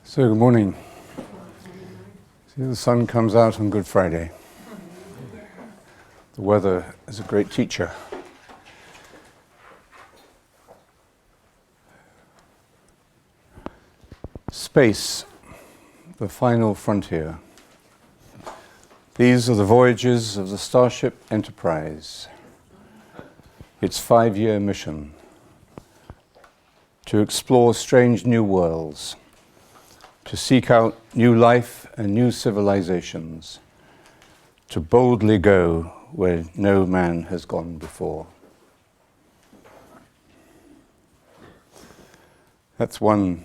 So, good morning. See, the sun comes out on Good Friday. The weather is a great teacher. Space, the final frontier. These are the voyages of the Starship Enterprise. Its 5-year mission: to explore strange new worlds, to seek out new life and new civilizations, to boldly go where no man has gone before. That's one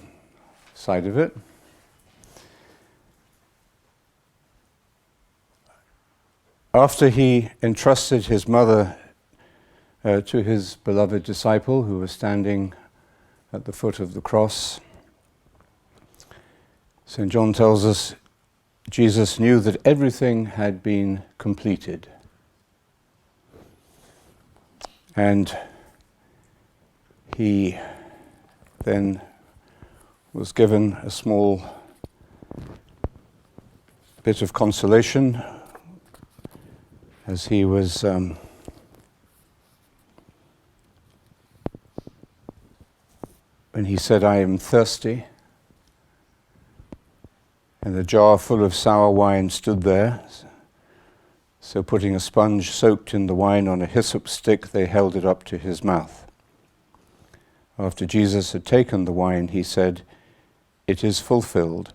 side of it. After he entrusted his mother to his beloved disciple who was standing at the foot of the cross, St. John tells us Jesus knew that everything had been completed. And he then was given a small bit of consolation as he was when he said, "I am thirsty." And a jar full of sour wine stood there. So putting a sponge soaked in the wine on a hyssop stick, they held it up to his mouth. After Jesus had taken the wine, he said, "It is fulfilled."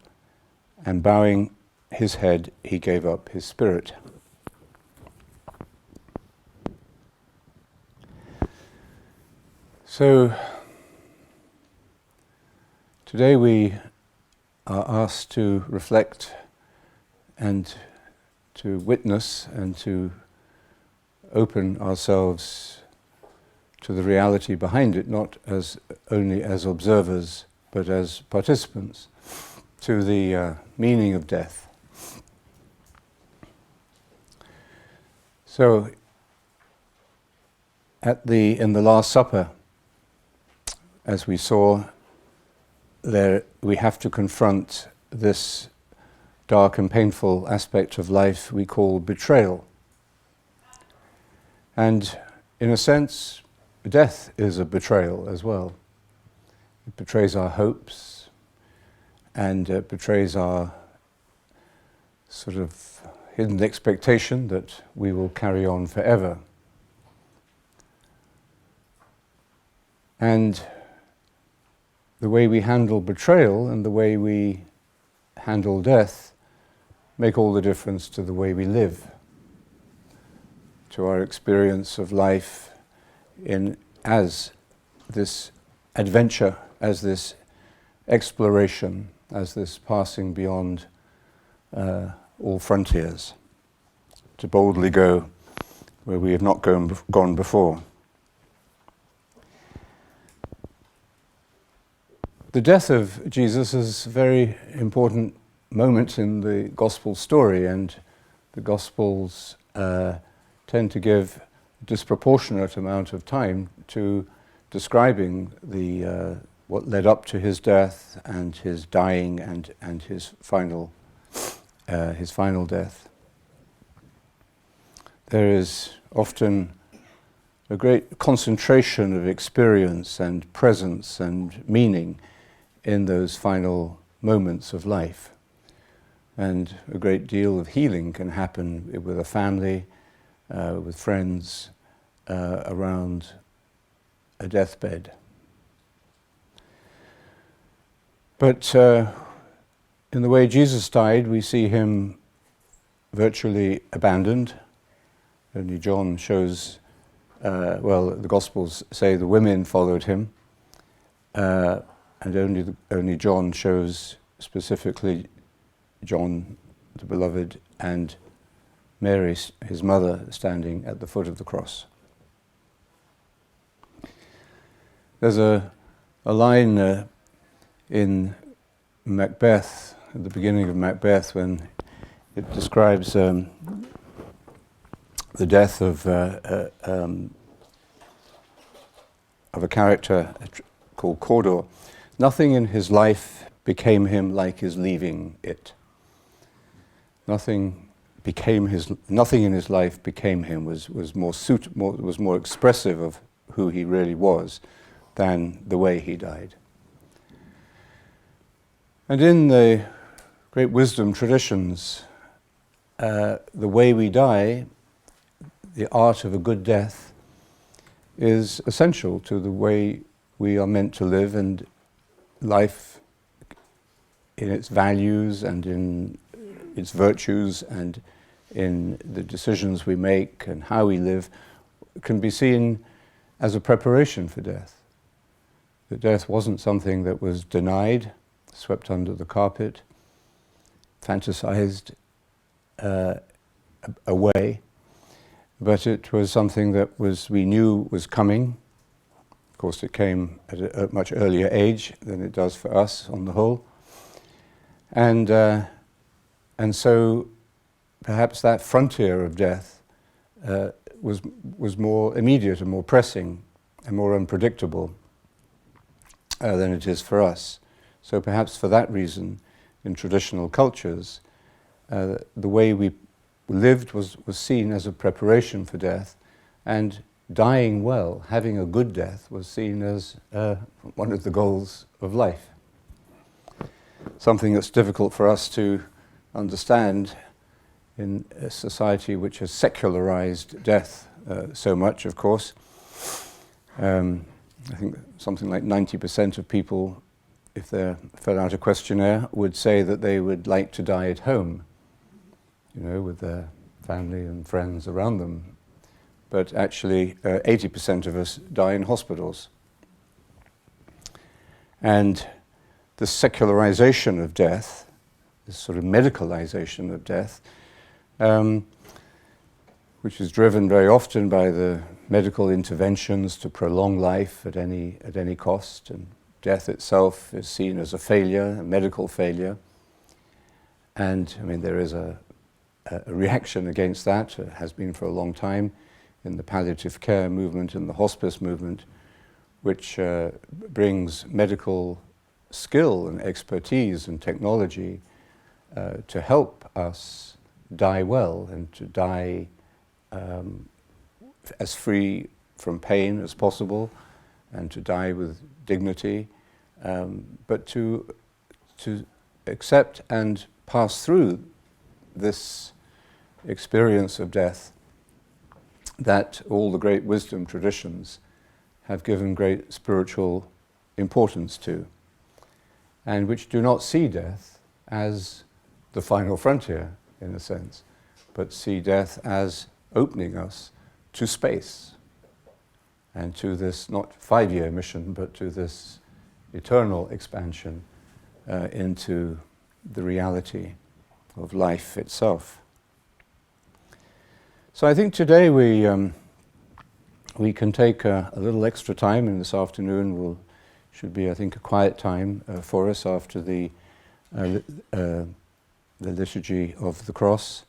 And bowing his head, he gave up his spirit. So today we are asked to reflect and to witness and to open ourselves to the reality behind it, not as only as observers, but as participants, to the meaning of death. So, in the Last Supper, as we saw, there we have to confront this dark and painful aspect of life we call betrayal. And in a sense, death is a betrayal as well. It betrays our hopes, and it betrays our sort of hidden expectation that we will carry on forever. And the way we handle betrayal and the way we handle death make all the difference to the way we live, to our experience of life as this adventure, as this exploration, as this passing beyond all frontiers, to boldly go where we have not gone before. The death of Jesus is a very important moment in the gospel story, and the gospels tend to give a disproportionate amount of time to describing what led up to his death and his dying and his final death. There is often a great concentration of experience and presence and meaning in those final moments of life. And a great deal of healing can happen with a family, with friends, around a deathbed. But in the way Jesus died, we see him virtually abandoned. Only John shows, the Gospels say the women followed him, and only John shows specifically John, the beloved, and Mary, his mother, standing at the foot of the cross. There's a line in Macbeth, at the beginning of Macbeth, when it describes the death of a character called Cawdor. Nothing in his life became him like his leaving it. Nothing in his life became him, was more expressive of who he really was than the way he died. And in the great wisdom traditions, the way we die, the art of a good death, is essential to the way we are meant to live, and life in its values and in its virtues and in the decisions we make and how we live can be seen as a preparation for death. That death wasn't something that was denied, swept under the carpet, fantasized away, but it was something that we knew was coming. Of course, it came at a much earlier age than it does for us on the whole. And so perhaps that frontier of death was more immediate and more pressing and more unpredictable than it is for us. So perhaps for that reason, in traditional cultures, the way we lived was seen as a preparation for death, and dying well, having a good death, was seen as one of the goals of life. Something that's difficult for us to understand in a society which has secularized death so much, of course. I think something like 90% of people, if they fill out a questionnaire, would say that they would like to die at home, with their family and friends around them. But actually, 80% of us die in hospitals. And the secularization of death, this sort of medicalization of death, which is driven very often by the medical interventions to prolong life at any cost, and death itself is seen as a failure, a medical failure. And there is a reaction against that, has been for a long time, in the palliative care movement and the hospice movement, which brings medical skill and expertise and technology to help us die well and to die as free from pain as possible, and to die with dignity, but to accept and pass through this experience of death that all the great wisdom traditions have given great spiritual importance to, and which do not see death as the final frontier, in a sense, but see death as opening us to space and to this not 5-year mission, but to this eternal expansion into the reality of life itself. So I think today we can take a little extra time, and this afternoon should be, I think, a quiet time for us after the liturgy of the cross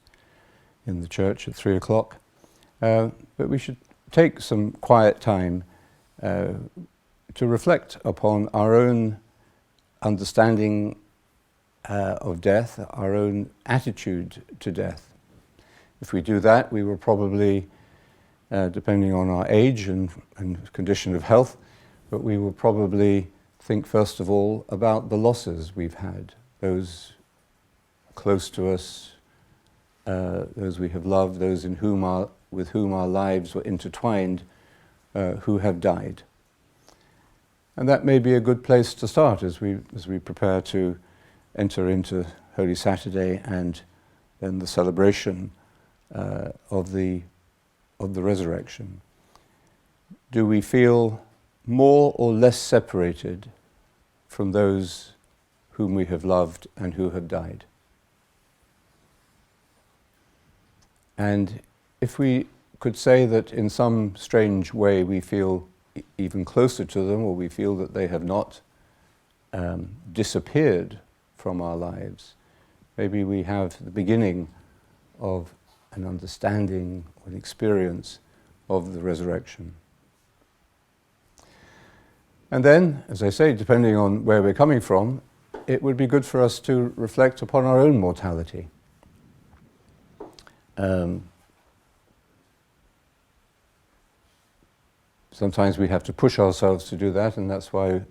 in the church at 3 o'clock. But we should take some quiet time to reflect upon our own understanding of death, our own attitude to death. If we do that, we will probably, depending on our age and condition of health, but we will probably think first of all about the losses we've had, those close to us, those we have loved, those with whom our lives were intertwined, who have died. And that may be a good place to start as we prepare to enter into Holy Saturday and then the celebration of the resurrection. Do we feel more or less separated from those whom we have loved and who have died? And if we could say that in some strange way we feel even closer to them, or we feel that they have not disappeared from our lives, maybe we have the beginning of an understanding, an experience of the resurrection. And then, as I say, depending on where we're coming from, it would be good for us to reflect upon our own mortality. Sometimes we have to push ourselves to do that, and that's why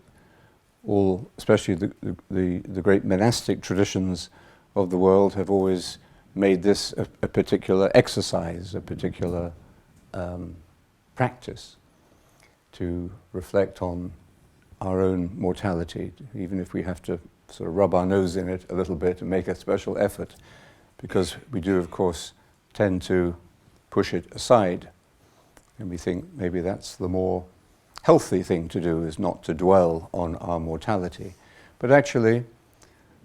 all, especially the great monastic traditions of the world, have always made this a particular exercise, a particular practice to reflect on our own mortality, even if we have to sort of rub our nose in it a little bit and make a special effort, because we do, of course, tend to push it aside. And we think maybe that's the more healthy thing to do, is not to dwell on our mortality. But actually,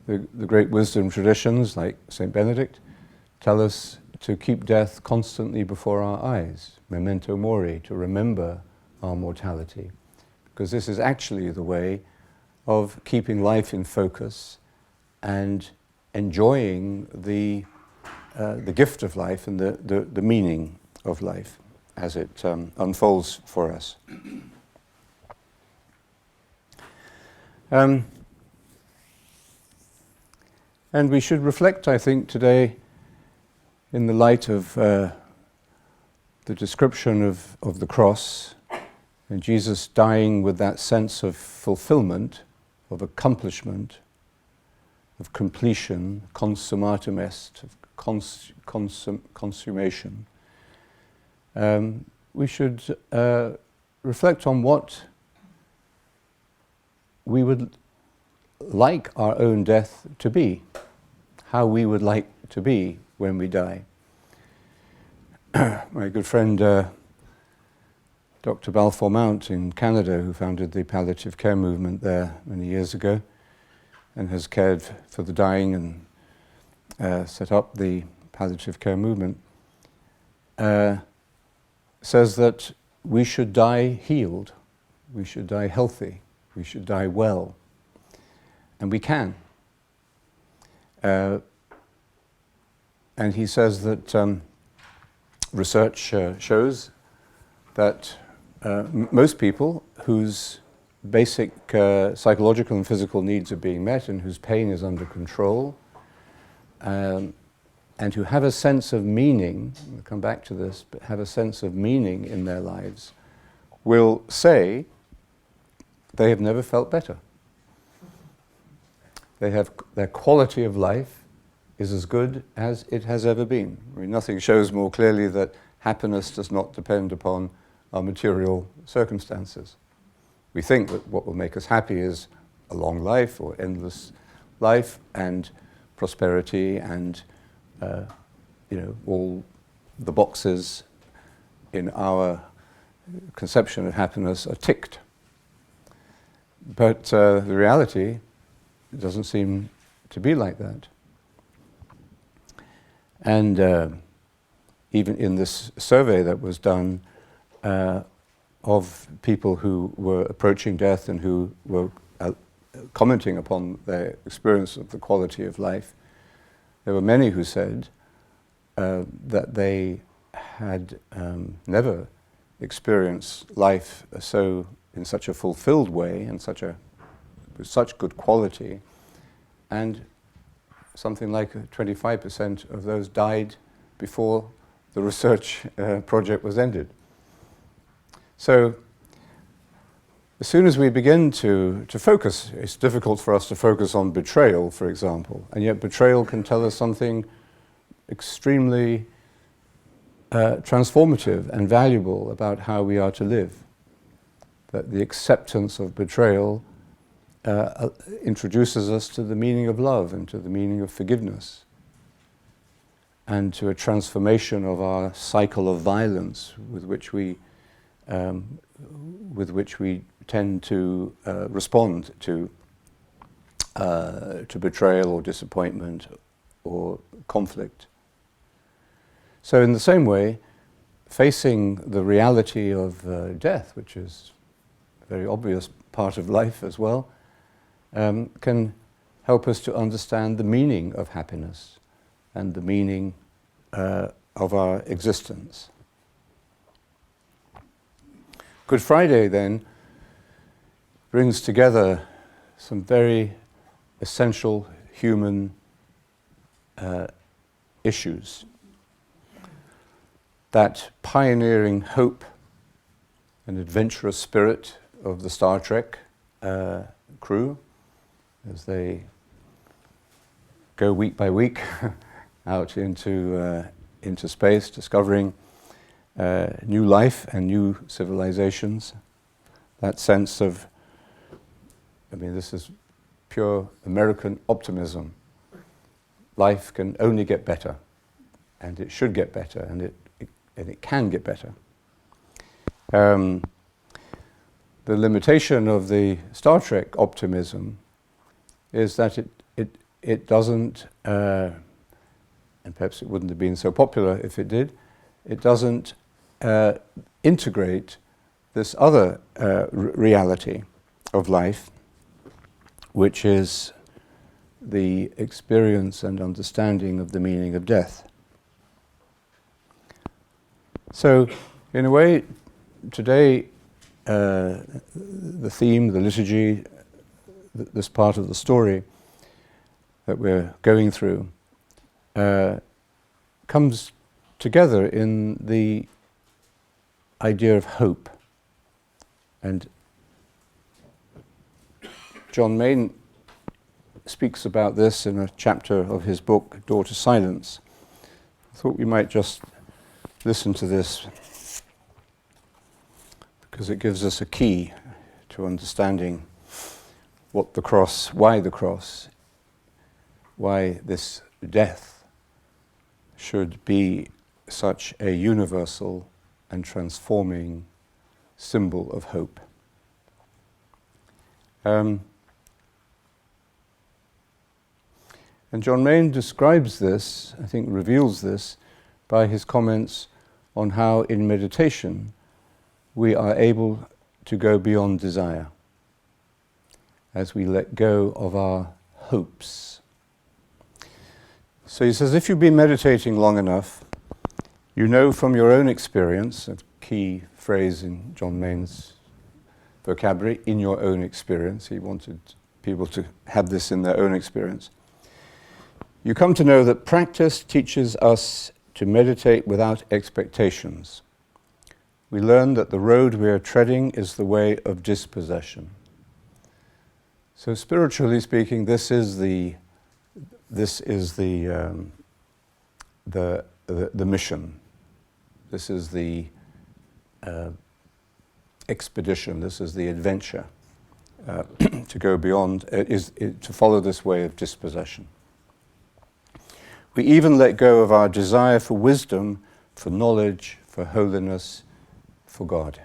the great wisdom traditions, like St. Benedict, tell us to keep death constantly before our eyes, memento mori, to remember our mortality. Because this is actually the way of keeping life in focus and enjoying the gift of life and the meaning of life as it unfolds for us. And we should reflect, I think, today in the light of the description of the cross and Jesus dying with that sense of fulfillment, of accomplishment, of completion, consummatum est, of consummation. We should reflect on what we would like our own death to be, how we would like to be when we die. My good friend Dr. Balfour Mount in Canada, who founded the palliative care movement there many years ago and has cared for the dying and set up the palliative care movement, says that we should die healed, we should die healthy, we should die well. And we can. And he says that research shows that most people whose basic psychological and physical needs are being met and whose pain is under control, and who have a sense of meaning, we'll come back to this, but have a sense of meaning in their lives, will say they have never felt better. Their quality of life is as good as it has ever been. I mean, nothing shows more clearly that happiness does not depend upon our material circumstances. We think that what will make us happy is a long life or endless life and prosperity and all the boxes in our conception of happiness are ticked. But the reality doesn't seem to be like that. And even in this survey that was done of people who were approaching death and who were commenting upon their experience of the quality of life, there were many who said that they had never experienced life in such a fulfilled way and with such good quality, and something like 25% of those died before the research project was ended. So as soon as we begin to focus, it's difficult for us to focus on betrayal, for example, and yet betrayal can tell us something extremely transformative and valuable about how we are to live. That the acceptance of betrayal introduces us to the meaning of love and to the meaning of forgiveness and to a transformation of our cycle of violence with which we tend to respond to betrayal or disappointment or conflict. So in the same way, facing the reality of death, which is a very obvious part of life as well, can help us to understand the meaning of happiness and the meaning of our existence. Good Friday then brings together some very essential human issues. That pioneering hope and adventurous spirit of the Star Trek crew, as they go week by week out into space, discovering new life and new civilizations. That sense of, this is pure American optimism. Life can only get better, and it should get better, and it can get better. The limitation of the Star Trek optimism is that it doesn't, and perhaps it wouldn't have been so popular if it did, it doesn't integrate this other reality of life, which is the experience and understanding of the meaning of death. So, in a way, today, the theme, the liturgy, this part of the story that we're going through comes together in the idea of hope. And John Main speaks about this in a chapter of his book, Door to Silence. I thought we might just listen to this because it gives us a key to understanding what the cross, why this death should be such a universal and transforming symbol of hope. And John Main describes this, I think reveals this, by his comments on how in meditation we are able to go beyond desire as we let go of our hopes. So he says, if you've been meditating long enough, you know from your own experience, a key phrase in John Main's vocabulary, in your own experience. He wanted people to have this in their own experience. You come to know that practice teaches us to meditate without expectations. We learn that the road we are treading is the way of dispossession. So spiritually speaking, this is the mission. This is the expedition. This is the adventure to go beyond. To follow this way of dispossession. We even let go of our desire for wisdom, for knowledge, for holiness, for God.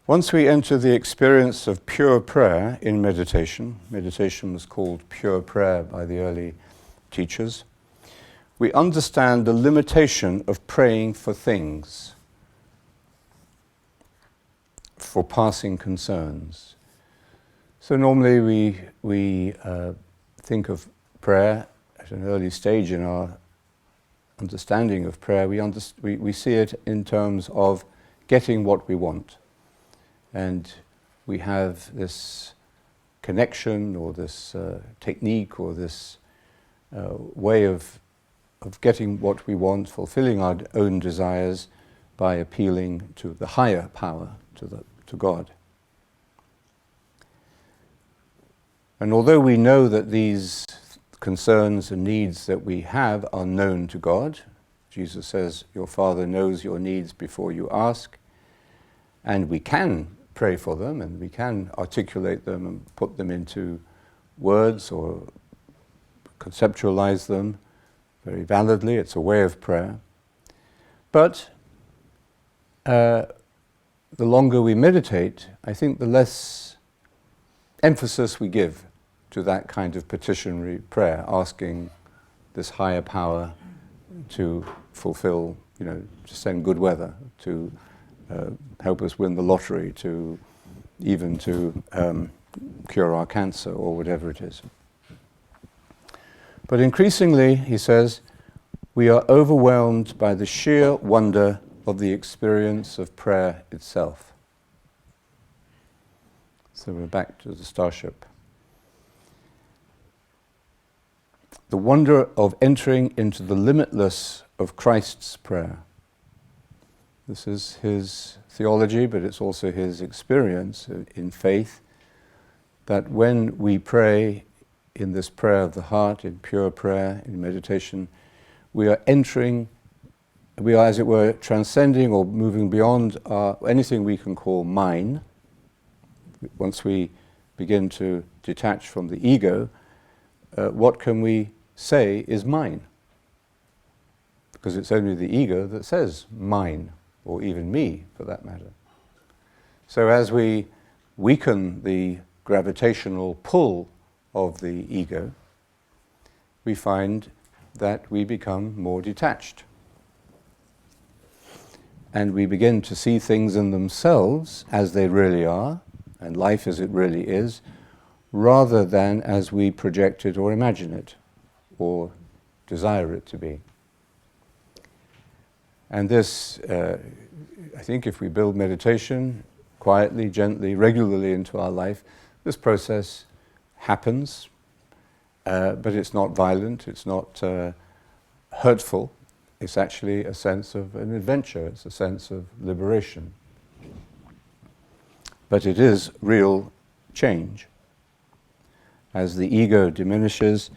Once we enter the experience of pure prayer in meditation was called pure prayer by the early teachers, we understand the limitation of praying for things, for passing concerns. So normally we think of prayer at an early stage in our understanding of prayer. We see it in terms of getting what we want. And we have this connection or this technique or this way of getting what we want, fulfilling our own desires by appealing to the higher power, to God. And although we know that these concerns and needs that we have are known to God, Jesus says, your Father knows your needs before you ask, and we can pray for them and we can articulate them and put them into words or conceptualize them very validly. It's a way of prayer. But the longer we meditate, I think the less emphasis we give to that kind of petitionary prayer, asking this higher power to fulfill, to send good weather, to help us win the lottery, to cure our cancer or whatever it is. But increasingly, he says, we are overwhelmed by the sheer wonder of the experience of prayer itself. So we're back to the starship. The wonder of entering into the limitless of Christ's prayer. This is his theology, but it's also his experience in faith, that when we pray in this prayer of the heart, in pure prayer, in meditation, we are entering, we are, as it were, transcending or moving beyond anything we can call mine. Once we begin to detach from the ego, what can we say is mine? Because it's only the ego that says mine, or even me, for that matter. So as we weaken the gravitational pull of the ego, we find that we become more detached. And we begin to see things in themselves as they really are, and life as it really is, rather than as we project it or imagine it, or desire it to be. And this, I think if we build meditation quietly, gently, regularly into our life, this process happens, but it's not violent, it's not hurtful. It's actually a sense of an adventure, it's a sense of liberation. But it is real change. As the ego diminishes,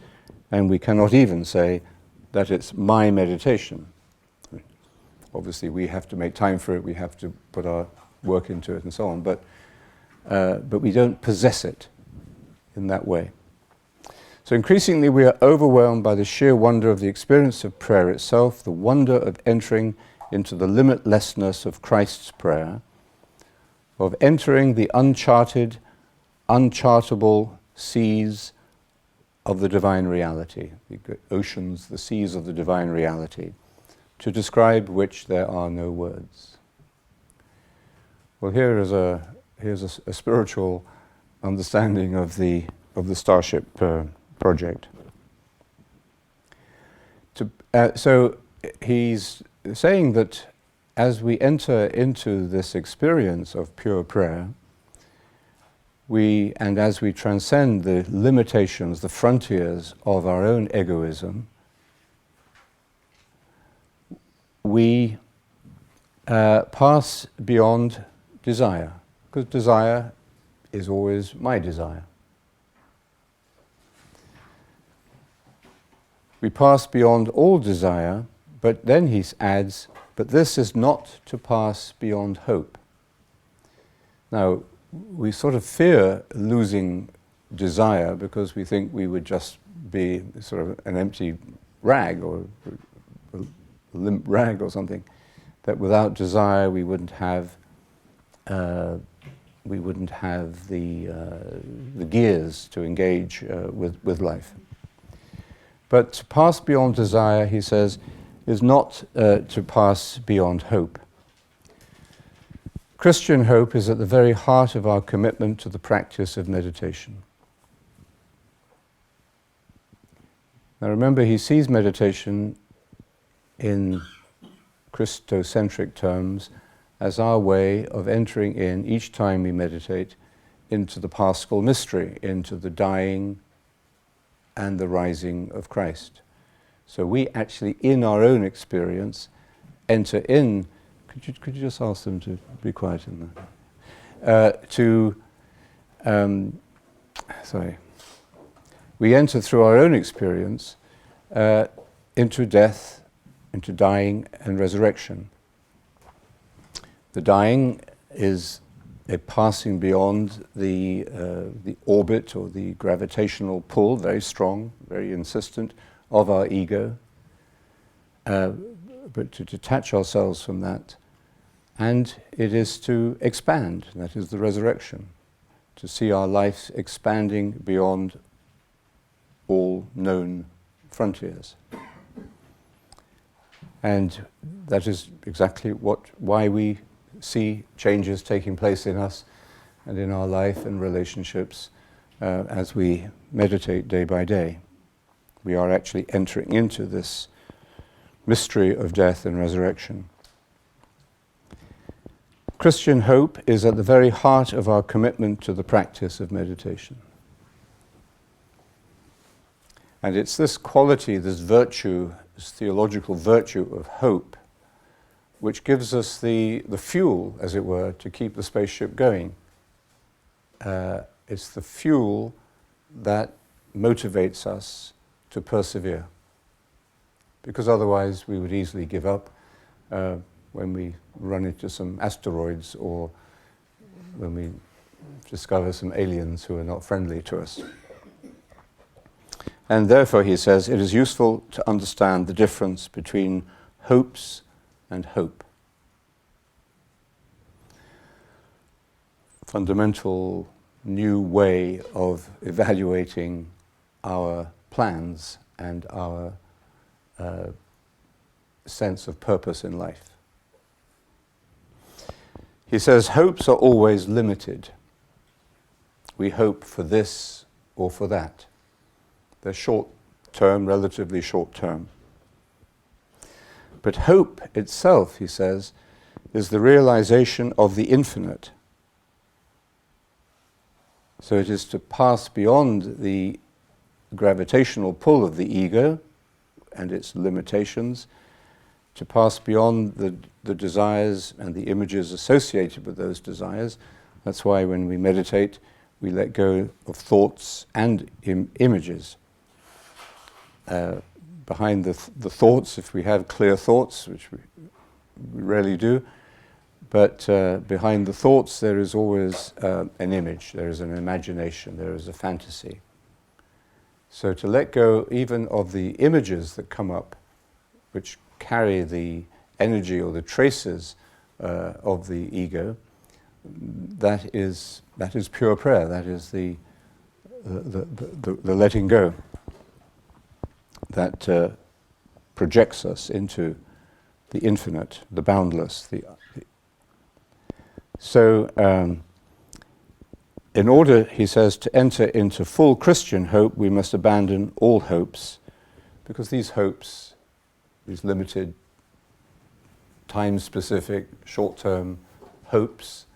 and we cannot even say that it's my meditation. Obviously, we have to make time for it, we have to put our work into it and so on, but we don't possess it in that way. So increasingly we are overwhelmed by the sheer wonder of the experience of prayer itself, the wonder of entering into the limitlessness of Christ's prayer, of entering the uncharted, unchartable seas of the divine reality, the oceans, the seas of the divine reality, to describe which there are no words. Well, here's a spiritual understanding of the Starship project. So he's saying that as we enter into this experience of pure prayer, and as we transcend the limitations, the frontiers of our own egoism, we pass beyond desire, because desire is always my desire. We pass beyond all desire, but then he adds, but this is not to pass beyond hope. Now, we sort of fear losing desire because we think we would just be sort of an empty rag or a limp rag or something, that without desire we wouldn't have the gears to engage with life. But to pass beyond desire, he says, is not to pass beyond hope. Christian hope is at the very heart of our commitment to the practice of meditation. Now remember, he sees meditation in Christocentric terms as our way of entering in, each time we meditate, into the Paschal mystery, into the dying and the rising of Christ. So we actually, in our own experience, enter in. Could you just ask them to be quiet in there? We enter through our own experience into death, into dying and resurrection. The dying is a passing beyond the orbit or the gravitational pull, very strong, very insistent, of our ego, but to detach ourselves from that. And it is to expand, that is the resurrection, to see our life expanding beyond all known frontiers. And that is exactly why we see changes taking place in us and in our life and relationships as we meditate day by day. We are actually entering into this mystery of death and resurrection. Christian hope is at the very heart of our commitment to the practice of meditation. And it's this quality, this virtue, this theological virtue of hope, which gives us the fuel, as it were, to keep the spaceship going. It's the fuel that motivates us to persevere. Because otherwise we would easily give up when we run into some asteroids or when we discover some aliens who are not friendly to us. And therefore, he says, it is useful to understand the difference between hopes and hope. Fundamental new way of evaluating our plans and our sense of purpose in life. He says, hopes are always limited. We hope for this or for that. They're short term, relatively short term. But hope itself, he says, is the realization of the infinite. So it is to pass beyond the gravitational pull of the ego and its limitations, to pass beyond the desires and the images associated with those desires. That's why when we meditate, we let go of thoughts and images. Behind the thoughts, if we have clear thoughts, which we rarely do, but behind the thoughts there is always an image, there is an imagination, there is a fantasy. So to let go even of the images that come up, which carry the energy or the traces of the ego, that is pure prayer. That is the letting go that projects us into the infinite, the boundless. So, in order, he says, to enter into full Christian hope, we must abandon all hopes, because these hopes, these limited, time-specific, short-term hopes,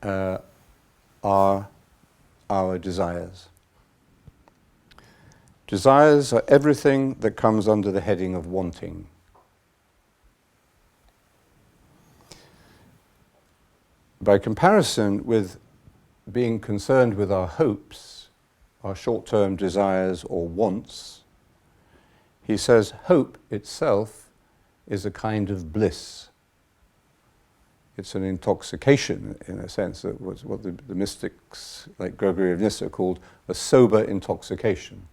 are our desires. Desires are everything that comes under the heading of wanting. By comparison with being concerned with our hopes, our short-term desires or wants, he says hope itself is a kind of bliss. It's an intoxication, in a sense, that was what the mystics like Gregory of Nyssa called a sober intoxication.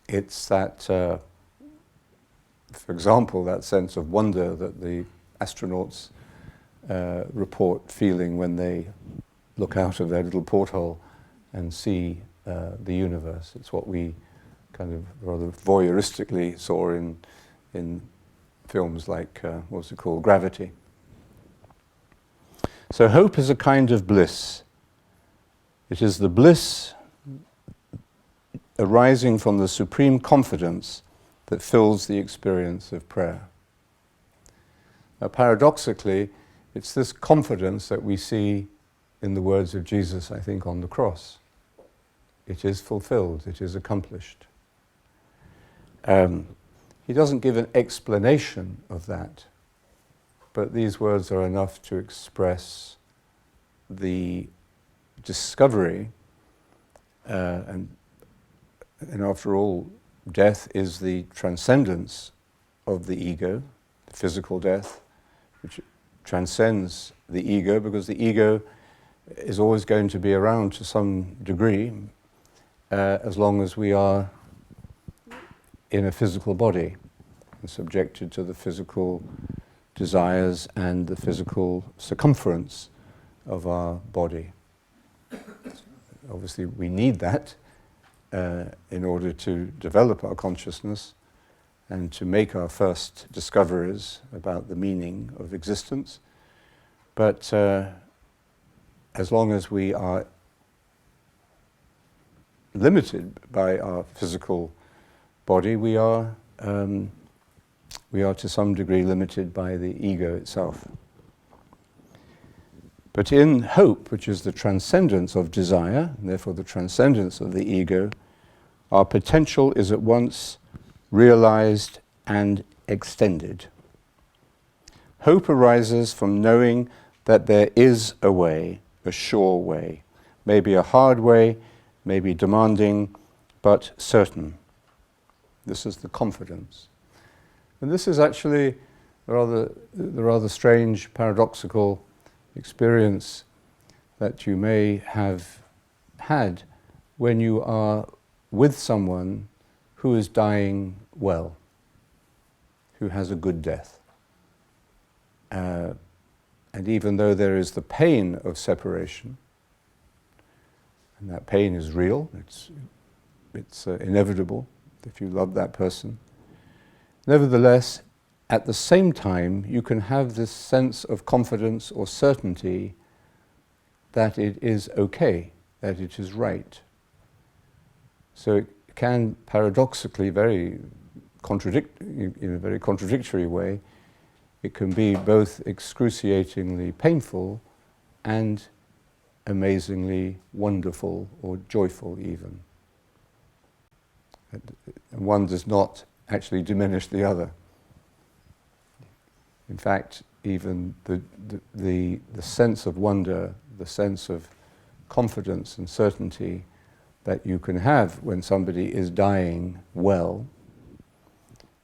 It's that, for example, that sense of wonder that the astronauts report feeling when they look out of their little porthole and see the universe. It's what we kind of rather voyeuristically saw in films like, what's it called, Gravity. So hope is a kind of bliss. It is the bliss arising from the supreme confidence that fills the experience of prayer. Now, paradoxically, it's this confidence that we see in the words of Jesus, I think, on the cross. It is fulfilled, it is accomplished. He doesn't give an explanation of that, but these words are enough to express the discovery, and after all, death is the transcendence of the ego, the physical death, which transcends the ego, because the ego is always going to be around to some degree as long as we are in a physical body and subjected to the physical desires and the physical circumference of our body. Obviously, we need that in order to develop our consciousness and to make our first discoveries about the meaning of existence. But as long as we are limited by our physical body, we are to some degree limited by the ego itself. But in hope, which is the transcendence of desire, and therefore the transcendence of the ego, our potential is at once realized and extended. Hope arises from knowing that there is a way, a sure way, maybe a hard way, maybe demanding, but certain. This is the confidence. And this is actually the rather strange, paradoxical experience that you may have had when you are with someone who is dying well, who has a good death. And even though there is the pain of separation, and that pain is real, it's inevitable if you love that person, nevertheless, at the same time, you can have this sense of confidence or certainty that it is okay, that it is right. So it can paradoxically, in a very contradictory way, it can be both excruciatingly painful and amazingly wonderful or joyful even. And one does not actually diminish the other. In fact, even the sense of wonder, the sense of confidence and certainty that you can have when somebody is dying well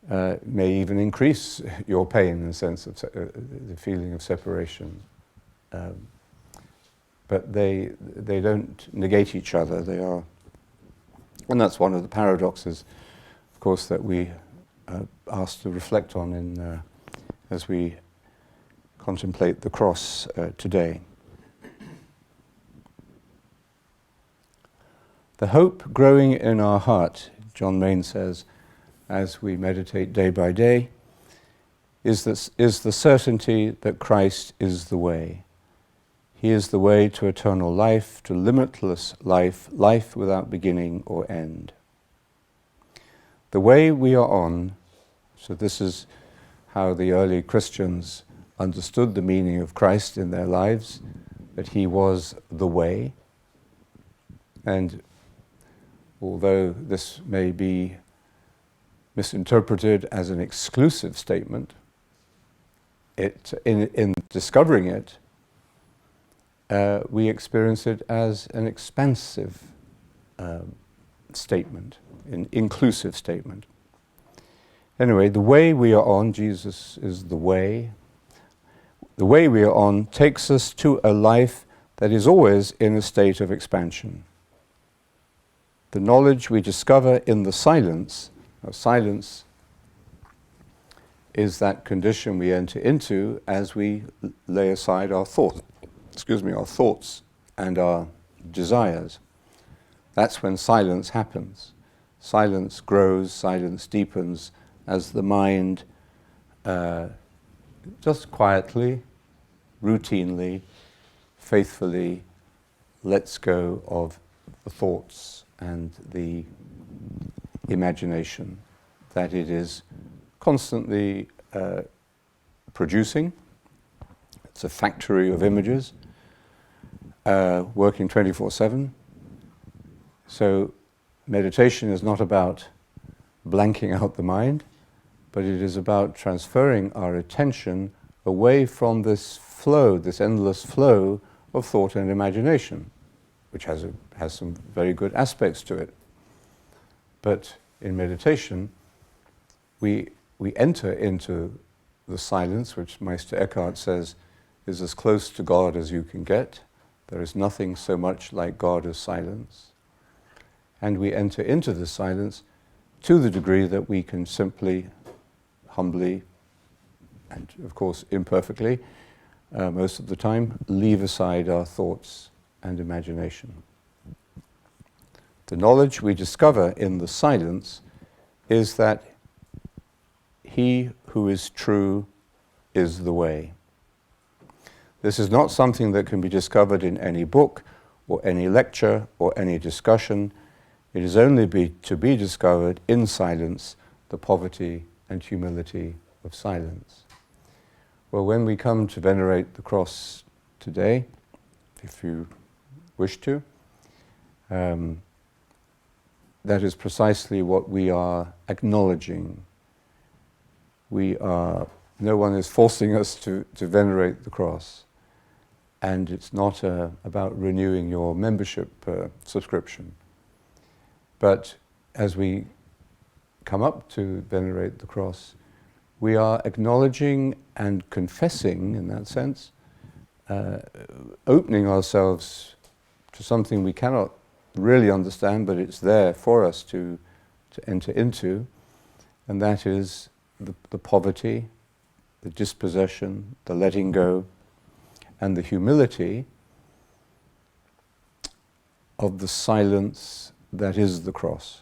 may even increase your pain in the sense of the feeling of separation. But they don't negate each other. They are, and that's one of the paradoxes, of course, that we are asked to reflect on as we contemplate the cross today. The hope growing in our heart, John Main says, as we meditate day by day, is the certainty that Christ is the way. He is the way to eternal life, to limitless life, life without beginning or end. The way we are on, so this is how the early Christians understood the meaning of Christ in their lives, that he was the way. And although this may be misinterpreted as an exclusive statement, in discovering it, we experience it as an expansive statement, an inclusive statement. Anyway, the way we are on, Jesus is the way. The way we are on takes us to a life that is always in a state of expansion. The knowledge we discover in the silence is that condition we enter into as we lay aside our thoughts and our desires. That's when silence happens. Silence grows, silence deepens as the mind just quietly, routinely, faithfully lets go of the thoughts and the imagination that it is constantly producing. It's a factory of images, working 24/7. So meditation is not about blanking out the mind, but it is about transferring our attention away from this flow, this endless flow of thought and imagination, which has some very good aspects to it. But in meditation, we enter into the silence, which Meister Eckhart says is as close to God as you can get. There is nothing so much like God as silence. And we enter into the silence to the degree that we can simply, humbly, and of course imperfectly, most of the time, leave aside our thoughts and imagination. The knowledge we discover in the silence is that he who is true is the way. This is not something that can be discovered in any book or any lecture or any discussion. It is only to be discovered in silence, the poverty and humility of silence. Well, when we come to venerate the cross today, if you wish to. That is precisely what we are acknowledging. No one is forcing us to venerate the cross, and it's not about renewing your membership subscription. But as we come up to venerate the cross, we are acknowledging and confessing, in that sense, opening ourselves to something we cannot really understand, but it's there for us to enter into, and that is the poverty, the dispossession, the letting go, and the humility of the silence that is the cross.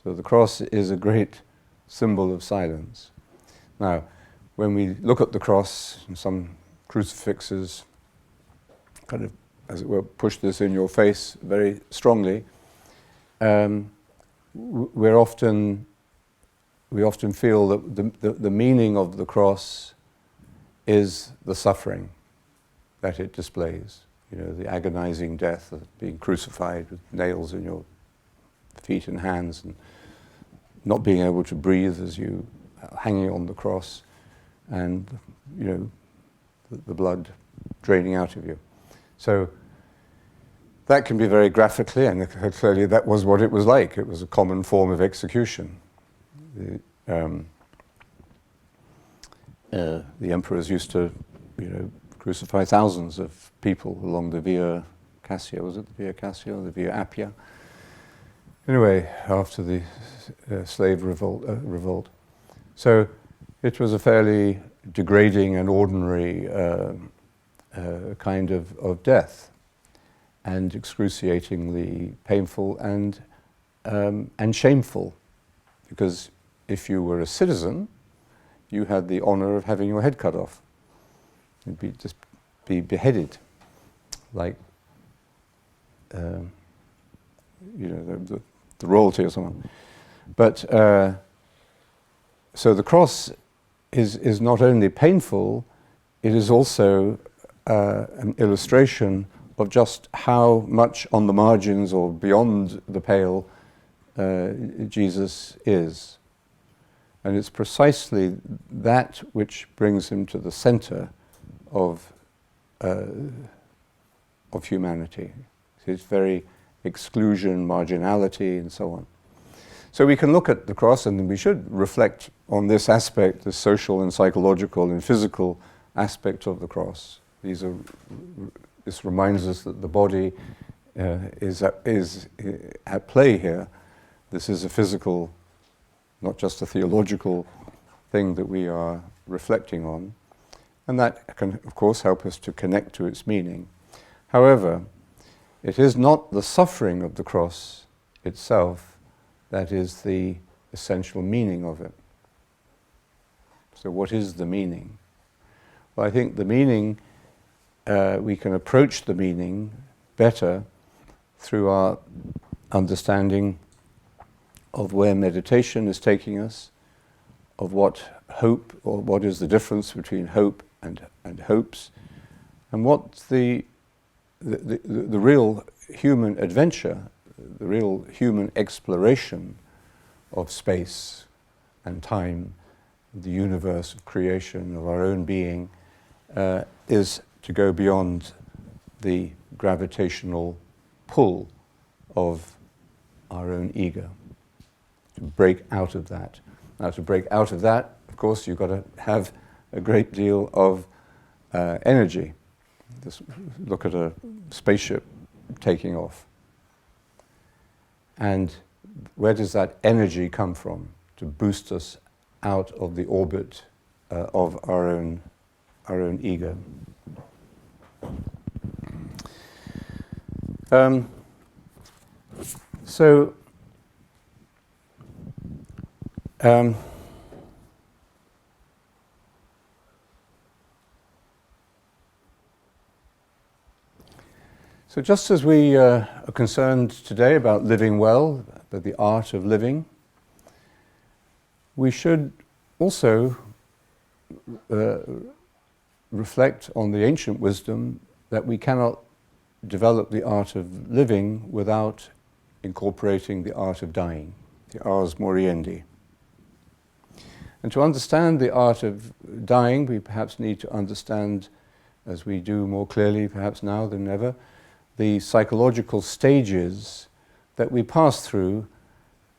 So the cross is a great symbol of silence. Now, when we look at the cross, and some crucifixes kind of, as it were, push this in your face very strongly, we often feel that the meaning of the cross is the suffering that it displays. You know, the agonizing death of being crucified with nails in your feet and hands, and not being able to breathe as you hanging on the cross, and you know, the blood draining out of you. So that can be very graphically, and clearly that was what it was like. It was a common form of execution. The emperors used to, you know, crucify thousands of people along the Via Cassia. Was it the Via Cassia or the Via Appia? Anyway, after the slave revolt. So it was a fairly degrading and ordinary kind of death, and excruciatingly painful and shameful, because if you were a citizen, you had the honor of having your head cut off. You'd be beheaded, like you know, the royalty or someone. But so the cross is not only painful, it is also an illustration of just how much on the margins or beyond the pale Jesus is. And it's precisely that which brings him to the center of humanity. His very exclusion, marginality, and so on. So we can look at the cross, and we should reflect on this aspect, the social and psychological and physical aspect of the cross. This reminds us that the body is at play here. This is a physical, not just a theological thing that we are reflecting on. And that can, of course, help us to connect to its meaning. However, it is not the suffering of the cross itself that is the essential meaning of it. So what is the meaning? Well, I think the meaning, we can approach the meaning better through our understanding of where meditation is taking us, of what hope, or what is the difference between hope and hopes, and what the real human adventure, the real human exploration of space and time, the universe of creation, of our own being, is to go beyond the gravitational pull of our own ego, to break out of that. Now, to break out of that, of course, you've got to have a great deal of energy. Just look at a spaceship taking off. And where does that energy come from to boost us out of the orbit of our own ego? So just as we are concerned today about living well, about the art of living, we should also reflect on the ancient wisdom that we cannot develop the art of living without incorporating the art of dying, the ars moriendi. And to understand the art of dying, we perhaps need to understand, as we do more clearly perhaps now than ever, the psychological stages that we pass through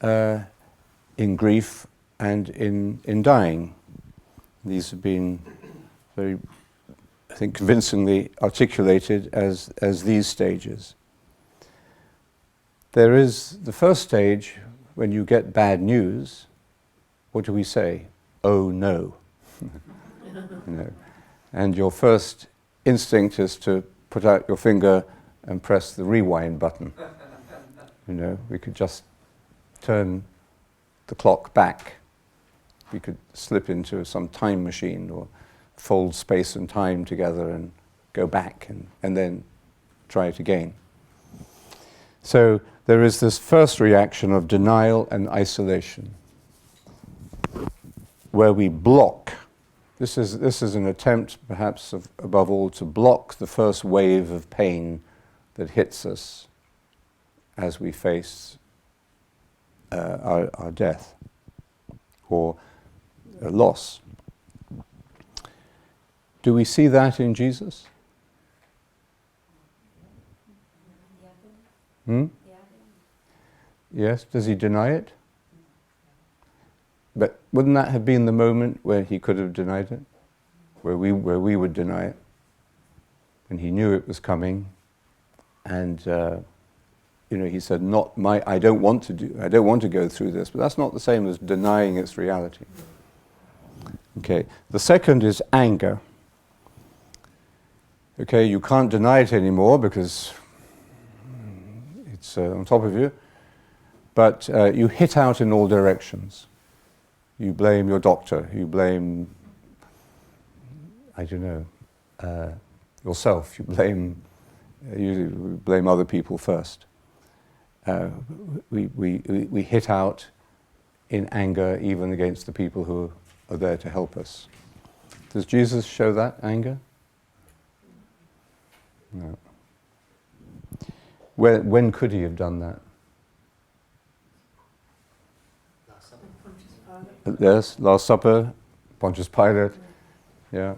in grief and in dying. These have been very, I think, convincingly articulated as these stages. There is the first stage when you get bad news. What do we say? Oh no. And your first instinct is to put out your finger and press the rewind button. We could just turn the clock back. We could slip into some time machine or fold space and time together and go back and then try it again. So there is this first reaction of denial and isolation, where we block. This is an attempt, perhaps above all, to block the first wave of pain that hits us as we face our death or a loss. Do we see that in Jesus? Yes. Does he deny it? But wouldn't that have been the moment where he could have denied it? Where we would deny it? And he knew it was coming, and he said, I don't want to go through this, but that's not the same as denying its reality. Okay. The second is anger. Okay, you can't deny it anymore because it's on top of you, but you hit out in all directions. You blame your doctor, you blame, yourself, you blame other people first. We hit out in anger even against the people who are there to help us. Does Jesus show that anger? No. When could he have done that? Yes, Last Supper, Pontius Pilate, yeah.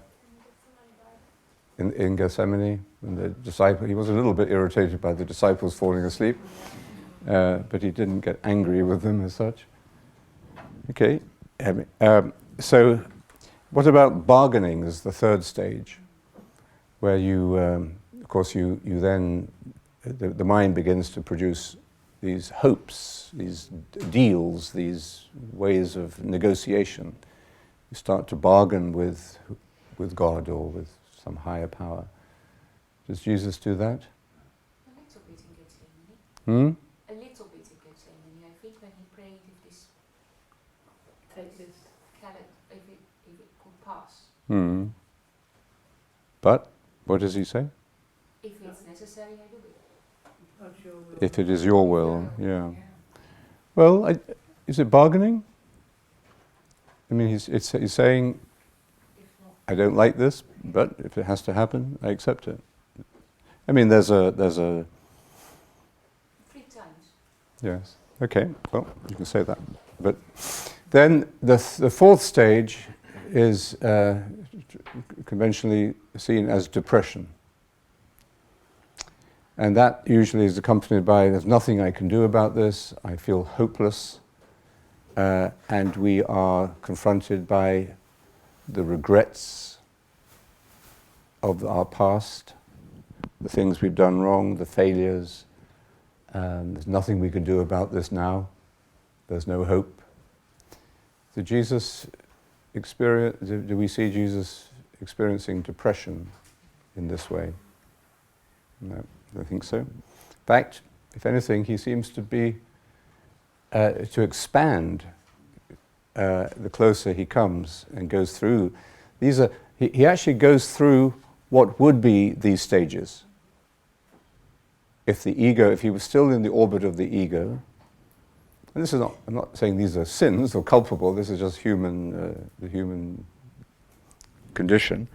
In Gethsemane, when the disciple, he was a little bit irritated by the disciples falling asleep, but he didn't get angry with them as such. Okay, so what about bargaining as the third stage, where you, of course, you then, the mind begins to produce these hopes, these deals, these ways of negotiation. You start to bargain with God or with some higher power. Does Jesus do that? A little bit in Gethsemane. A little bit in Gethsemane. I think when he prayed, if this, take this, if it could pass. But what does he say? If it's necessary, I do it. If it is your will, yeah. Well, is it bargaining? I mean, he's saying, I don't like this, but if it has to happen, I accept it. I mean, there's a 3 times. Yes. Okay. Well, you can say that. But then the fourth stage is conventionally seen as depression. And that usually is accompanied by, there's nothing I can do about this, I feel hopeless, and we are confronted by the regrets of our past, the things we've done wrong, the failures. There's nothing we can do about this now. There's no hope. Do we see Jesus experiencing depression in this way? No. I think so. In fact, if anything, he seems to be to expand the closer he comes and goes through. He actually goes through what would be these stages. If he was still in the orbit of the ego, and this is not, I'm not saying these are sins or culpable. This is just the human condition.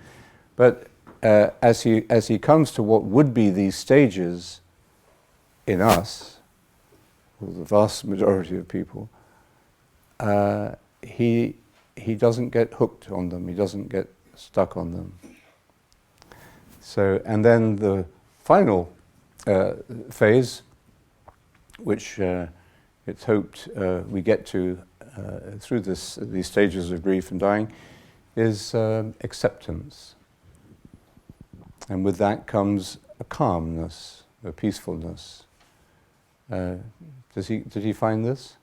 But as he comes to what would be these stages in us, or the vast majority of people, he doesn't get hooked on them. He doesn't get stuck on them. So, and then the final phase, which it's hoped we get to through these stages of grief and dying, is acceptance. And with that comes a calmness, a peacefulness. Did he find this?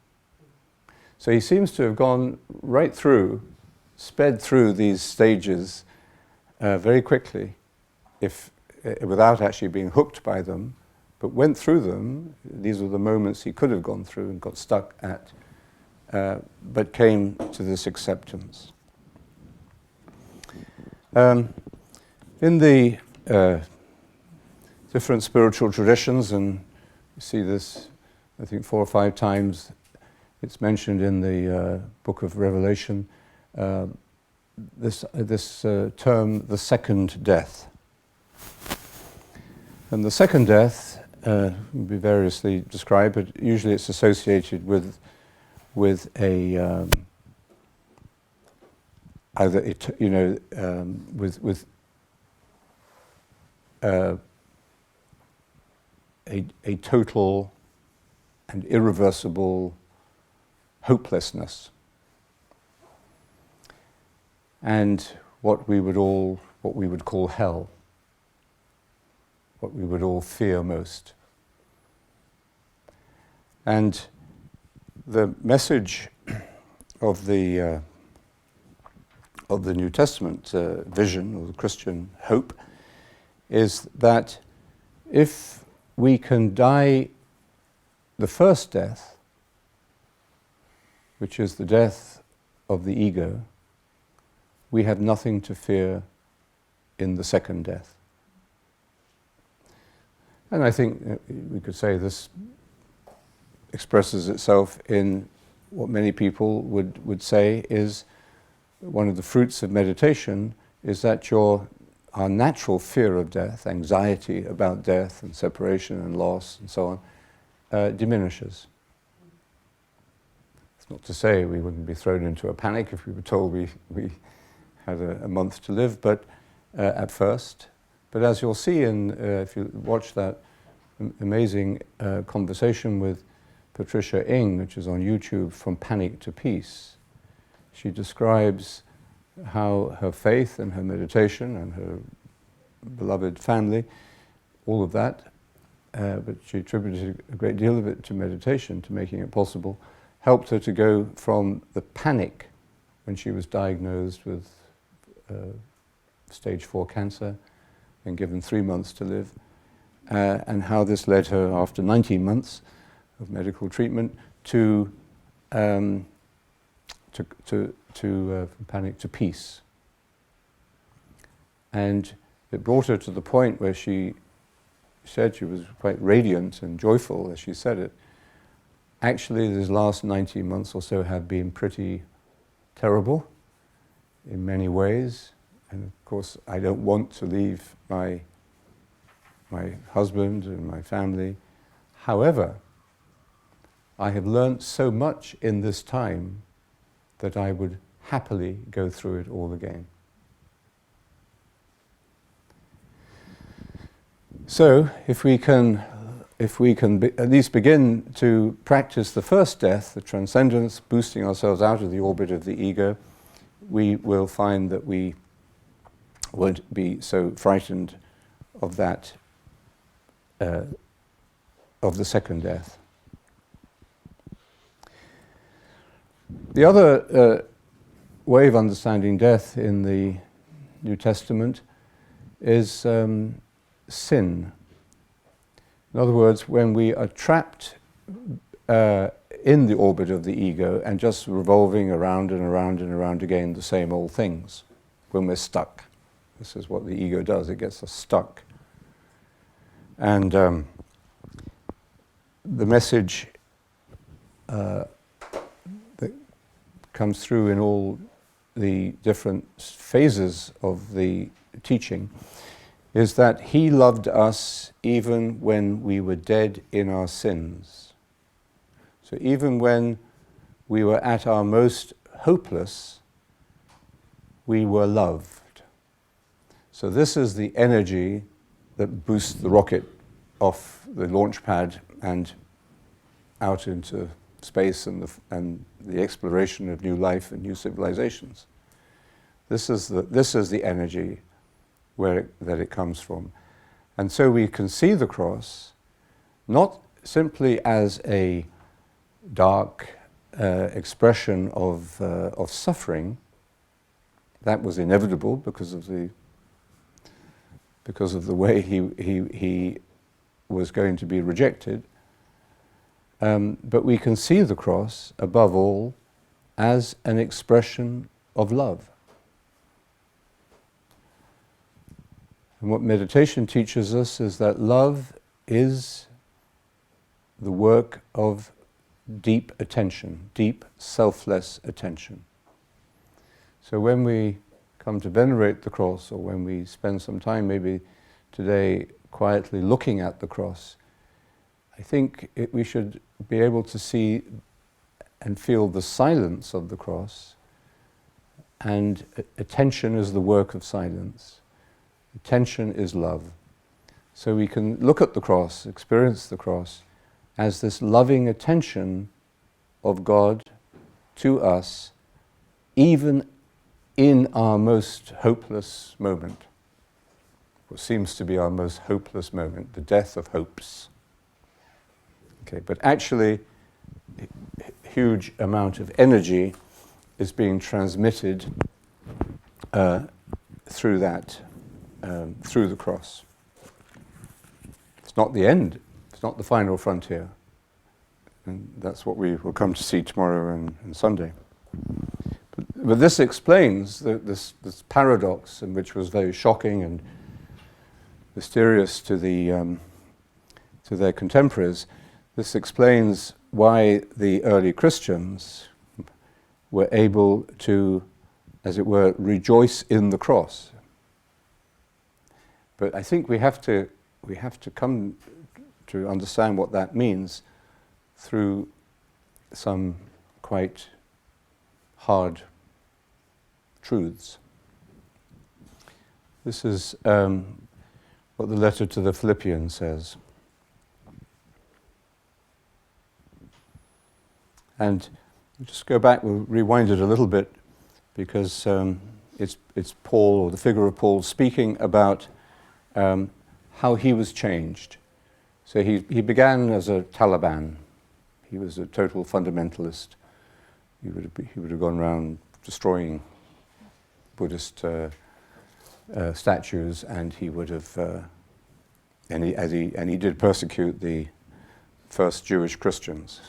So he seems to have gone right through, sped through these stages very quickly, without actually being hooked by them, but went through them. These were the moments he could have gone through and got stuck at, but came to this acceptance. In the different spiritual traditions, and you see this, I think 4 or 5 times, it's mentioned in the book of Revelation, this term, the second death. And the second death can be variously described, but usually it's associated with a either with a total and irreversible hopelessness, and what we would call hell, what we would all fear most. And the message of the New Testament vision, or the Christian hope, is that if we can die the first death, which is the death of the ego, we have nothing to fear in the second death. And I think we could say this expresses itself in what many people would say is one of the fruits of meditation, is that our natural fear of death, anxiety about death and separation and loss and so on, diminishes. It's not to say we wouldn't be thrown into a panic if we were told we had a month to live, but at first. But as you'll see if you watch that amazing conversation with Patricia Ing, which is on YouTube, From Panic to Peace, she describes how her faith and her meditation and her beloved family, all of that, but she attributed a great deal of it to meditation, to making it possible, helped her to go from the panic when she was diagnosed with stage 4 cancer and given 3 months to live, and how this led her, after 19 months of medical treatment, to panic to peace. And it brought her to the point where she said she was quite radiant and joyful as she said it. Actually, these last 19 months or so have been pretty terrible in many ways. And of course, I don't want to leave my husband and my family. However, I have learnt so much in this time that I would happily go through it all again. So, if we can at least begin to practice the first death, the transcendence, boosting ourselves out of the orbit of the ego, we will find that we won't be so frightened of that, of the second death. The other way of understanding death in the New Testament is sin. In other words, when we are trapped in the orbit of the ego and just revolving around and around and around again the same old things, when we're stuck. This is what the ego does, it gets us stuck. And the message that comes through in all the different phases of the teaching, is that he loved us even when we were dead in our sins. So even when we were at our most hopeless, we were loved. So this is the energy that boosts the rocket off the launch pad and out into space and the exploration of new life and new civilizations. This is the energy that it comes from. And so we can see the cross not simply as a dark expression of suffering. That was inevitable because of the way he was going to be rejected. But we can see the cross, above all, as an expression of love. And what meditation teaches us is that love is the work of deep attention, deep, selfless attention. So when we come to venerate the cross, or when we spend some time maybe today quietly looking at the cross, I think we should be able to see and feel the silence of the cross, and attention is the work of silence. Attention is love. So we can look at the cross, experience the cross, as this loving attention of God to us, even in our most hopeless moment. What seems to be our most hopeless moment, the death of hopes. Okay, but actually, a huge amount of energy is being transmitted through that, through the cross. It's not the end. It's not the final frontier. And that's what we will come to see tomorrow and Sunday. But this explains this paradox, and which was very shocking and mysterious to their contemporaries. This explains why the early Christians were able to, as it were, rejoice in the cross. But I think we have to come to understand what that means through some quite hard truths. This is what the letter to the Philippians says. And we'll just go back, we'll rewind it a little bit, because it's Paul, or the figure of Paul, speaking about how he was changed. So he began as a Taliban. He was a total fundamentalist. He would have gone around destroying Buddhist statues, and he would have and he did persecute the first Jewish Christians.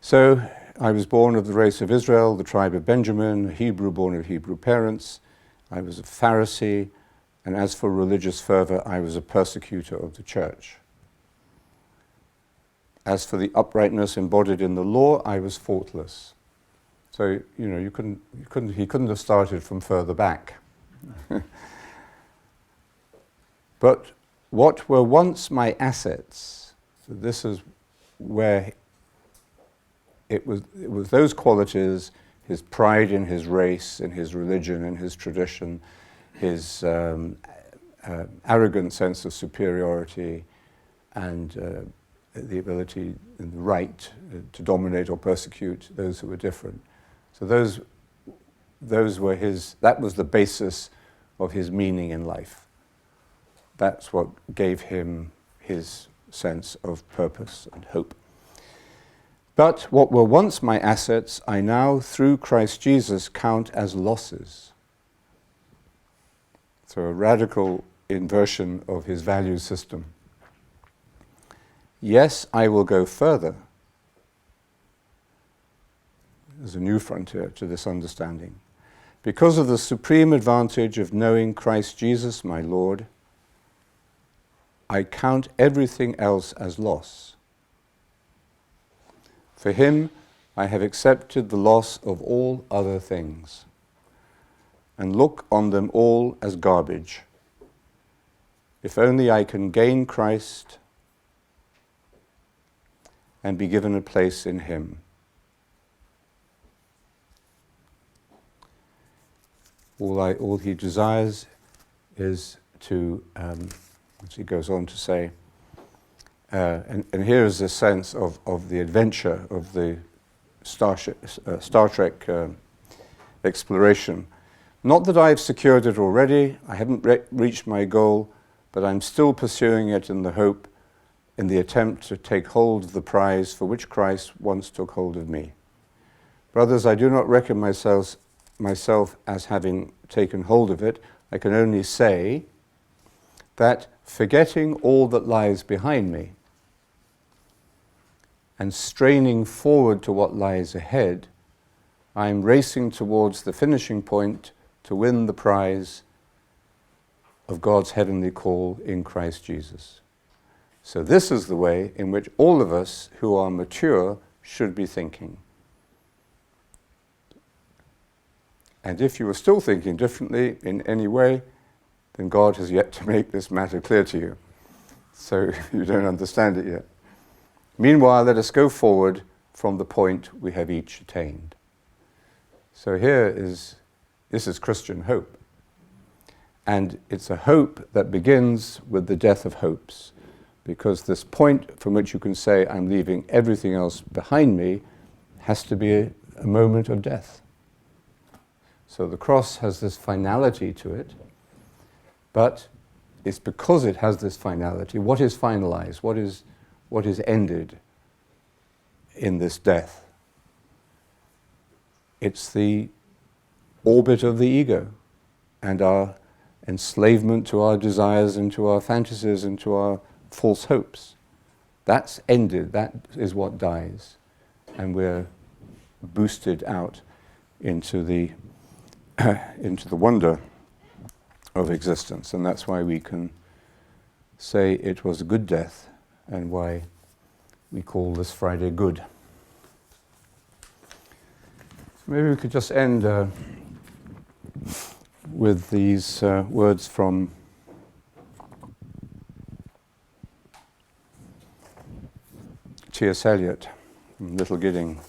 So I was born of the race of Israel, the tribe of Benjamin, a Hebrew born of Hebrew parents. I was a Pharisee, and as for religious fervor, I was a persecutor of the church. As for the uprightness embodied in the law, I was faultless. So he couldn't have started from further back. But what were once my assets, so this is where it was those qualities, his pride in his race, in his religion, in his tradition, his arrogant sense of superiority, and the ability and the right to dominate or persecute those who were different. So those were that was the basis of his meaning in life. That's what gave him his sense of purpose and hope. But what were once my assets, I now, through Christ Jesus, count as losses. So a radical inversion of his value system. Yes, I will go further. There's a new frontier to this understanding. Because of the supreme advantage of knowing Christ Jesus, my Lord, I count everything else as loss. For him, I have accepted the loss of all other things. and look on them all as garbage. If only I can gain Christ and be given a place in Him. All He desires is to, as he goes on to say, and here is the sense of the adventure of the Star Trek exploration. Not that I've secured it already, I haven't reached my goal, but I'm still pursuing it in the attempt to take hold of the prize for which Christ once took hold of me. Brothers, I do not reckon myself as having taken hold of it. I can only say that forgetting all that lies behind me and straining forward to what lies ahead, I am racing towards the finishing point to win the prize of God's heavenly call in Christ Jesus. So this is the way in which all of us who are mature should be thinking. And if you are still thinking differently in any way, then God has yet to make this matter clear to you. So you don't understand it yet. Meanwhile, let us go forward from the point we have each attained. So this is Christian hope. And it's a hope that begins with the death of hopes. Because this point from which you can say, I'm leaving everything else behind me, has to be a moment of death. So the cross has this finality to it, but it's because it has this finality. What is finalized? What is ended in this death? It's the orbit of the ego and our enslavement to our desires and to our fantasies and to our false hopes. That's ended. That is what dies. And we're boosted out into the wonder of existence. And that's why we can say it was a good death and why we call this Friday good. Maybe we could just end with these words from T.S. Eliot, Little Gidding.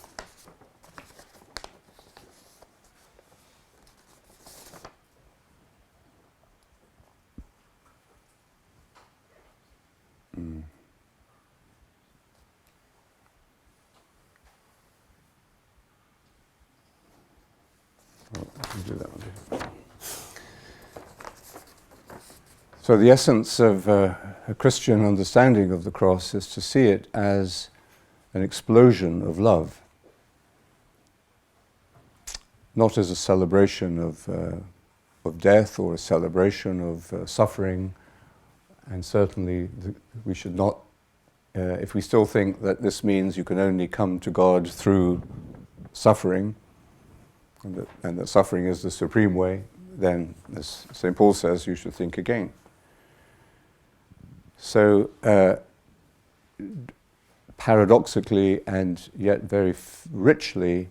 Do that one. So the essence of a Christian understanding of the cross is to see it as an explosion of love, not as a celebration of death or a celebration of suffering, and certainly we should not, if we still think that this means you can only come to God through suffering, and that suffering is the supreme way, then, as St. Paul says, you should think again. So, paradoxically and yet very richly,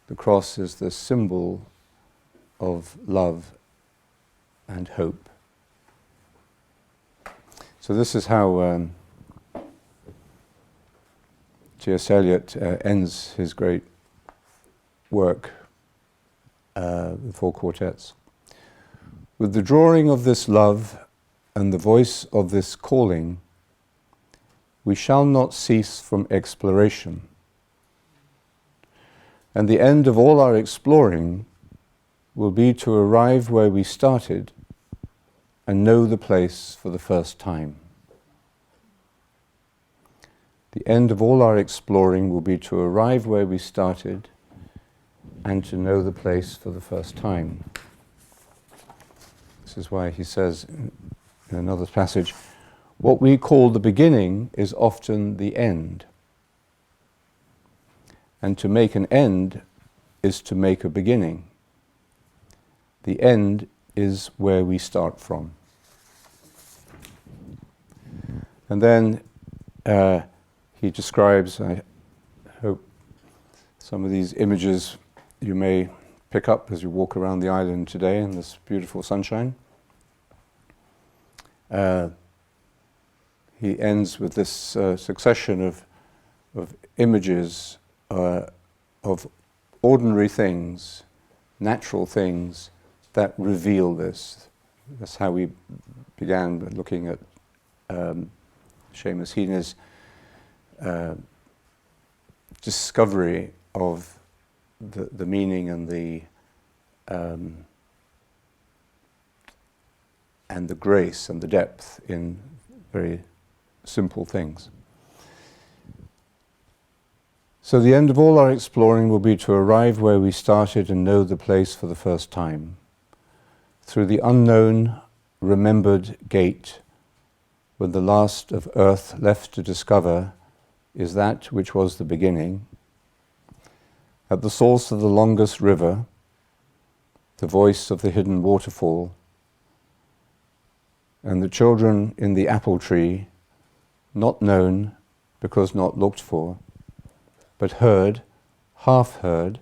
the cross is the symbol of love and hope. So this is how T.S. Eliot ends his great work, the Four Quartets. With the drawing of this love and the voice of this calling, we shall not cease from exploration. And the end of all our exploring will be to arrive where we started and know the place for the first time. The end of all our exploring will be to arrive where we started and to know the place for the first time. This is why he says in another passage, what we call the beginning is often the end. And to make an end is to make a beginning. The end is where we start from. And then he describes, I hope some of these images you may pick up as you walk around the island today in this beautiful sunshine. He ends with this succession of images of ordinary things, natural things that reveal this. That's how we began looking at Seamus Heena's discovery of the meaning and the grace and the depth in very simple things. So the end of all our exploring will be to arrive where we started and know the place for the first time. Through the unknown, remembered gate, when the last of earth left to discover is that which was the beginning. At the source of the longest river, the voice of the hidden waterfall, and the children in the apple tree, not known because not looked for, but heard, half heard,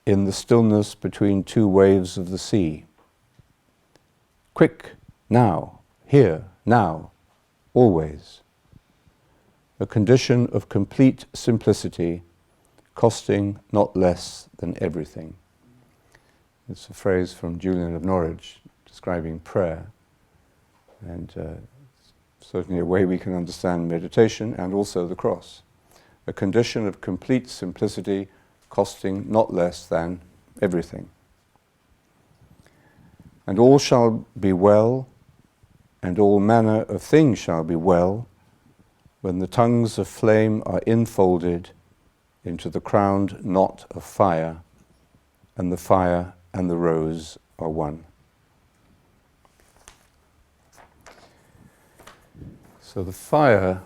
in the stillness between two waves of the sea. Quick, now, here, now, always. A condition of complete simplicity, costing not less than everything. It's a phrase from Julian of Norwich describing prayer, and certainly a way we can understand meditation and also the cross. A condition of complete simplicity, costing not less than everything. And all shall be well, and all manner of things shall be well, when the tongues of flame are infolded into the crowned knot of fire, and the fire and the rose are one. So the fire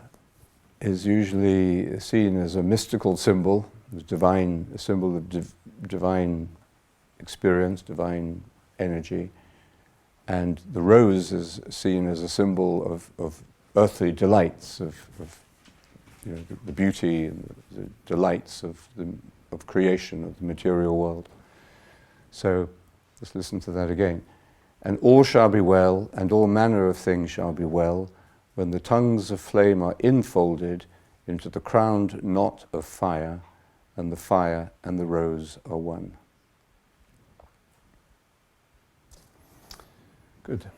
is usually seen as a mystical symbol, a symbol of divine experience, divine energy, and the rose is seen as a symbol of earthly delights, of the beauty and the delights of creation, of the material world. So let's listen to that again. And all shall be well, and all manner of things shall be well, when the tongues of flame are infolded into the crowned knot of fire, and the fire and the rose are one. Good.